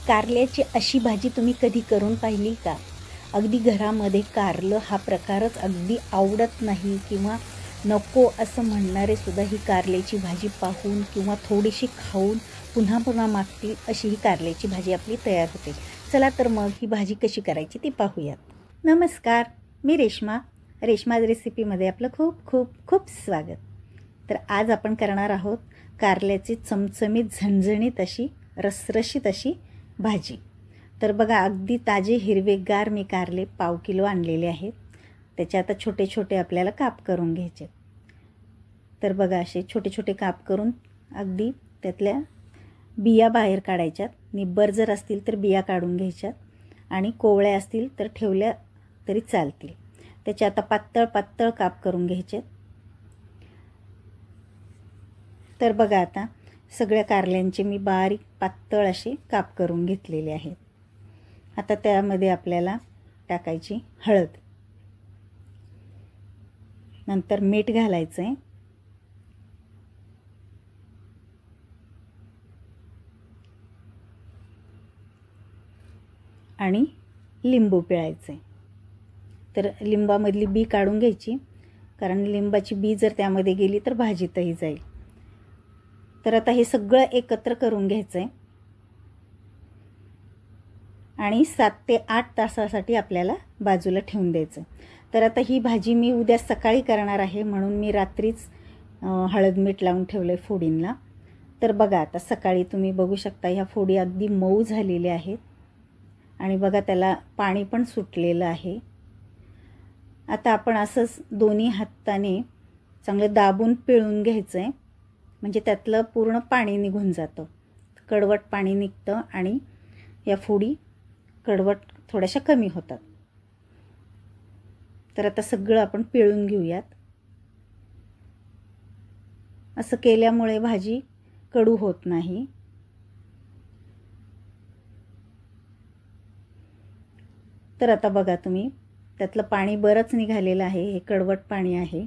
कारल्याची अशी भाजी तुम्ही कधी करून पाहिली का? अगदी घरामध्ये कारलं हा प्रकारच अगदी आवडत नाही किंवा नको असं म्हणणारे सुद्धा ही कारल्याची भाजी पाहून किंवा थोडीशी खाऊन पुन्हा पुन्हा मागतील अशी ही कारल्याची भाजी आपली तयार होते. चला तर मग ही भाजी कशी करायची ती पाहूयात. नमस्कार, मी रेश्माज रेसिपीमध्ये आपलं खूप खूप खूप स्वागत. तर आज आपण करणार आहोत कारल्याची चमचमीत झणझणीत अशी रसरशीत अशी भाजी. तर बघा, अगदी ताजे हिरवेगार मी कारले 1/2 किलो आणलेले आहेत. त्याचे आता छोटे छोटे आपल्याला काप करून घ्यायचे. तर बघा, असे छोटे छोटे काप करून अगदी त्यातल्या बिया बाहेर काढायच्यात. निब्बर जर असतील तर बिया काढून घ्यायच्यात आणि कोवळ्या असतील तर ठेवल्या तरी चालतील. त्याचे आता पातळ पातळ काप करून घ्यायचे. तर बघा, आता सगळ्या कारल्यांचे मी बारीक पातळ असे काप करून घेतलेले आहेत. आता त्यामध्ये आपल्याला टाकायची हळद, नंतर मीठ घालायचं आहे, आणि लिंबू पिळायचे. तर लिंबामधली बी काढून घ्यायची, कारण लिंबाची बी जर त्यामध्ये गेली तर भाजीतही जाईल. तर आता हे सगळं एकत्र करून घ्यायचं आहे आणि 7 ते 8 तासासाठी आपल्याला बाजूला ठेवून द्यायचं. तर आता ही भाजी मी उद्या सकाळी करणार आहे, म्हणून मी रात्रीच हळद मीठ लावून ठेवलं आहे फोडींना. तर बघा, आता सकाळी तुम्ही बघू शकता ह्या फोडी अगदी मऊ झालेल्या आहेत आणि बघा त्याला पाणी पण सुटलेलं आहे. आता आपण असंच दोन्ही हाताने चांगलं दाबून पिळून घ्यायचं आहे, म्हणजे त्यातलं पूर्ण पाणी निघून जातं, कडवट पाणी निघतं आणि या फोडी कडवट थोड्याशा कमी होतात. तर आता सगळं आपण पिळून घेऊयात. असं केल्यामुळे भाजी कडू होत नाही. तर आता बघा तुम्ही, त्यातलं पाणी बरंच निघालेलं आहे, हे कडवट पाणी आहे.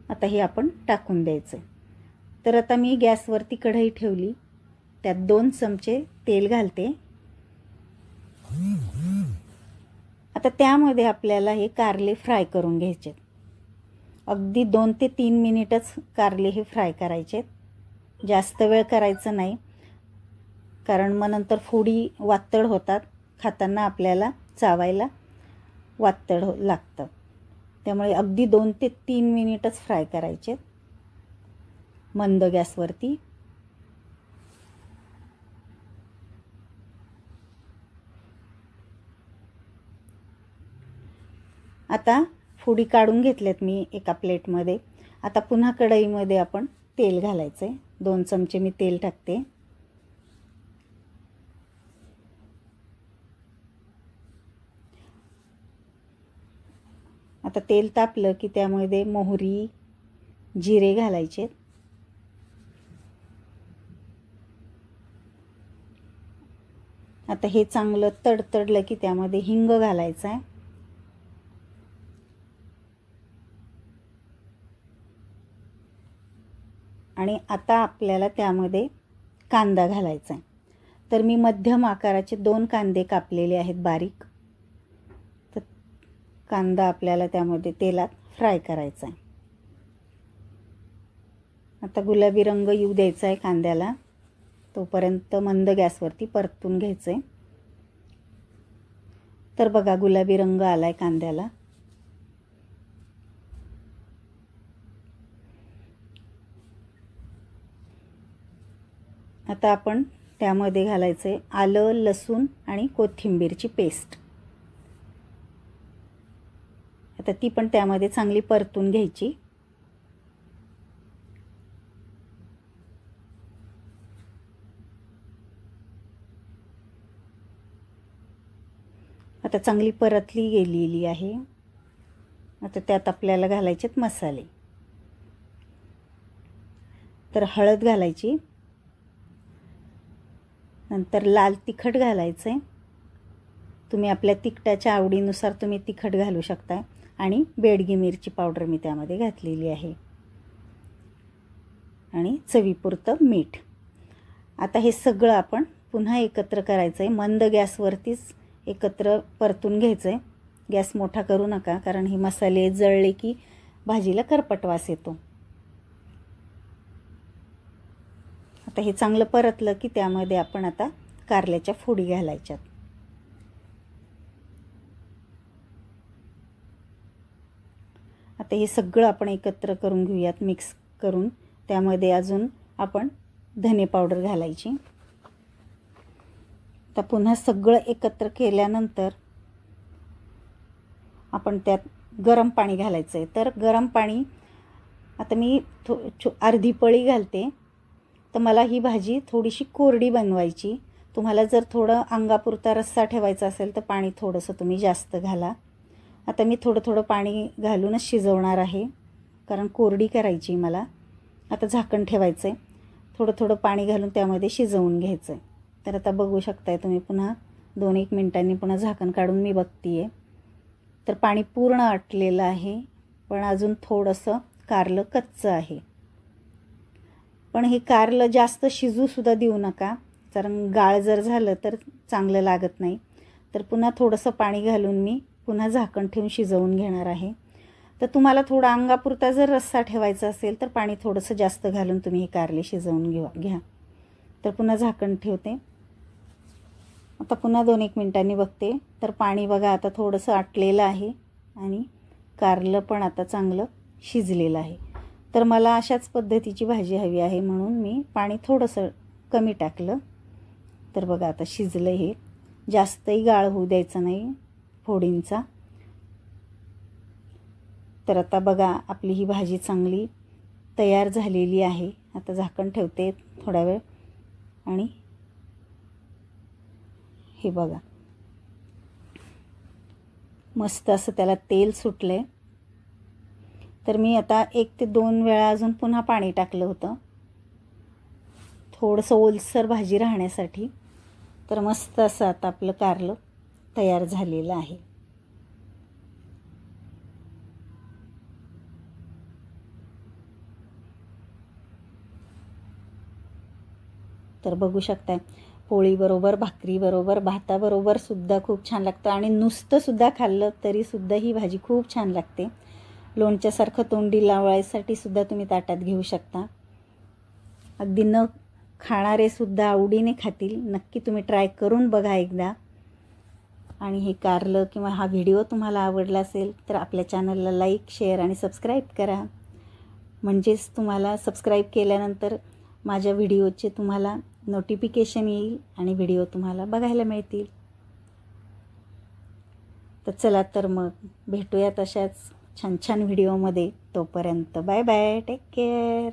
आता हे आपण टाकून द्यायचं. तर आता मी गॅसवरती कढई ठेवली, त्यात 2 चमचे तेल घालते. आता त्यामध्ये आपल्याला हे कारले फ्राय करून घ्यायचे. अगदी 2 ते 3 मिनिटच कारले हे फ्राय करायचे, जास्त वेळ करायचं नाही, कारण मग नंतर फोडी वातड होतात, खाताना आपल्याला चावायला वातड लागतं. त्यामुळे अगदी 2 ते 3 मिनिटच फ्राय करायचे मंद गॅसवरती. आता फोडी काढून घेतल्यात मी एका प्लेटमध्ये. आता पुन्हा कढईमध्ये आपण तेल घालायचं आहे. 2 चमचे मी तेल टाकते. आता तेल तापलं की त्यामध्ये मोहरी, जिरे घालायचे. आता हे चांगलं तडतडलं की त्यामध्ये हिंग घालायचा आहे. आणि आता आपल्याला त्यामध्ये कांदा घालायचा आहे. तर मी मध्यम आकाराचे 2 कांदे कापलेले आहेत बारीक. तर कांदा आपल्याला त्यामध्ये तेलात फ्राय करायचा आहे. आता गुलाबी रंग येऊ द्यायचा आहे कांद्याला, तोपर्यंत मंद गॅसवरती परतून घ्यायचं आहे. तर बघा, गुलाबी रंग आला आहे कांद्याला. आता आपण त्यामध्ये घालायचं आहे आलं, लसूण आणि कोथिंबीरची पेस्ट. आता ती पण त्यामध्ये चांगली परतून घ्यायची. आता चांगली परतली गेलेली आहे. आता त्यात आपल्याला घालायचेत मसाले. तर हळद घालायची, नंतर लाल तिखट घालायचं आहे. तुम्ही आपल्या तिखटाच्या आवडीनुसार तुम्ही तिखट घालू शकता. आणि बेडगी मिरची पावडर मी त्यामध्ये घातलेली आहे, आणि चवीपुरतं मीठ. आता हे सगळं आपण पुन्हा एकत्र करायचं आहे. मंद गॅसवरतीच एकत्र परतून घ्यायचं आहे. गॅस मोठा करू नका, कारण हे मसाले जळले की भाजीला करपट वास येतो. आता हे चांगलं परतलं की त्यामध्ये आपण आता कारल्याच्या फोडी घालायच्यात. आता हे सगळं आपण एकत्र करून घेऊयात, मिक्स करून. त्यामध्ये अजून आपण धने पावडर घालायची. आता पुन्हा सगळं एकत्र केल्यानंतर आपण त्यात गरम पाणी घालायचं आहे. तर गरम पाणी आता मी अर्धी पळी घालते. तर मला ही भाजी थोडीशी कोरडी बनवायची. तुम्हाला जर थोडं अंगापुरता रस्सा ठेवायचा असेल तर पाणी थोडंसं तुम्ही जास्त घाला. आता मी थोडं थोडं पाणी घालूनच शिजवणार आहे, कारण कोरडी करायची मला. आता झाकण ठेवायचं आहे. थोडं थोडं पाणी घालून त्यामध्ये शिजवून घ्यायचं आहे. तर आता बघू शकताय तुम्ही, पुन्हा 2-1 मिनिटांनी पुन्हा झाकण काढून मी बघते आहे. तर पाणी पूर्ण आटलेलं आहे, पण अजून थोडंसं कारलं कच्चं आहे. पण हे कारलं जास्त शिजूसुद्धा देऊ नका, कारण गाळ जर झालं तर चांगलं लागत नाही. तर पुन्हा थोडंसं पाणी घालून मी पुन्हा झाकण ठेवून शिजवून घेणार आहे. तर तुम्हाला थोडा अंगापुरता जर रस्सा ठेवायचा असेल तर पाणी थोडंसं जास्त घालून तुम्ही हे कारले शिजवून घ्या. तर पुन्हा झाकण ठेवते. आता पुन्हा 2-1 मिनिटांनी बघते. तर पाणी बघा आता थोडंसं आटलेलं आहे आणि कारलं पण आता चांगलं शिजलेलं आहे. तर मला अशाच पद्धतीची भाजी हवी आहे, म्हणून मी पाणी थोडंसं कमी टाकलं. तर बघा आता शिजलं हे. जास्तही गाळ होऊ द्यायचं नाही फोडींचा. तर आता बघा आपली ही भाजी चांगली तयार झालेली आहे. आता झाकण ठेवते थोडा वेळ आणि हे बघा मस्त असं त्याला तेल सुटलं आहे. तर मी आता 1 ते 2 वेळा अजून पुन्हा पाणी टाकलं होतं, थोडंसं ओलसर भाजी राहण्यासाठी. तर मस्त असं आता आपलं कारलं तयार झालेलं आहे. तर बघू शकताय, पोळीबरोबर, भाकरीबरोबर, भाताबरोबर सुद्धा खूप छान लागतं आणि नुसतं सुद्धा खाल्लं तरीसुद्धा ही भाजी खूप छान लागते. लोणच्यासारखं तोंडी लावायसाठी सुद्धा तुम्ही ताटात घेऊ शकता. अगदी न खाणारे सुद्धा आवडीने खातील. नक्की तुम्ही ट्राय करून बघा एकदा. आणि हे कारलं किंवा हा व्हिडिओ तुम्हाला आवडला असेल तर आपल्या चॅनलला लाईक, शेअर आणि सबस्क्राईब करा. म्हणजेच तुम्हाला सबस्क्राईब केल्यानंतर माझ्या व्हिडिओचे तुम्हाला नोटिफिकेशन येईल आणि व्हिडिओ तुम्हाला बघायला मिळतील. तर चला तर मग भेटूयात अशाच छान छान व्हिडिओमध्ये. तोपर्यंत बाय बाय, टेक केअर.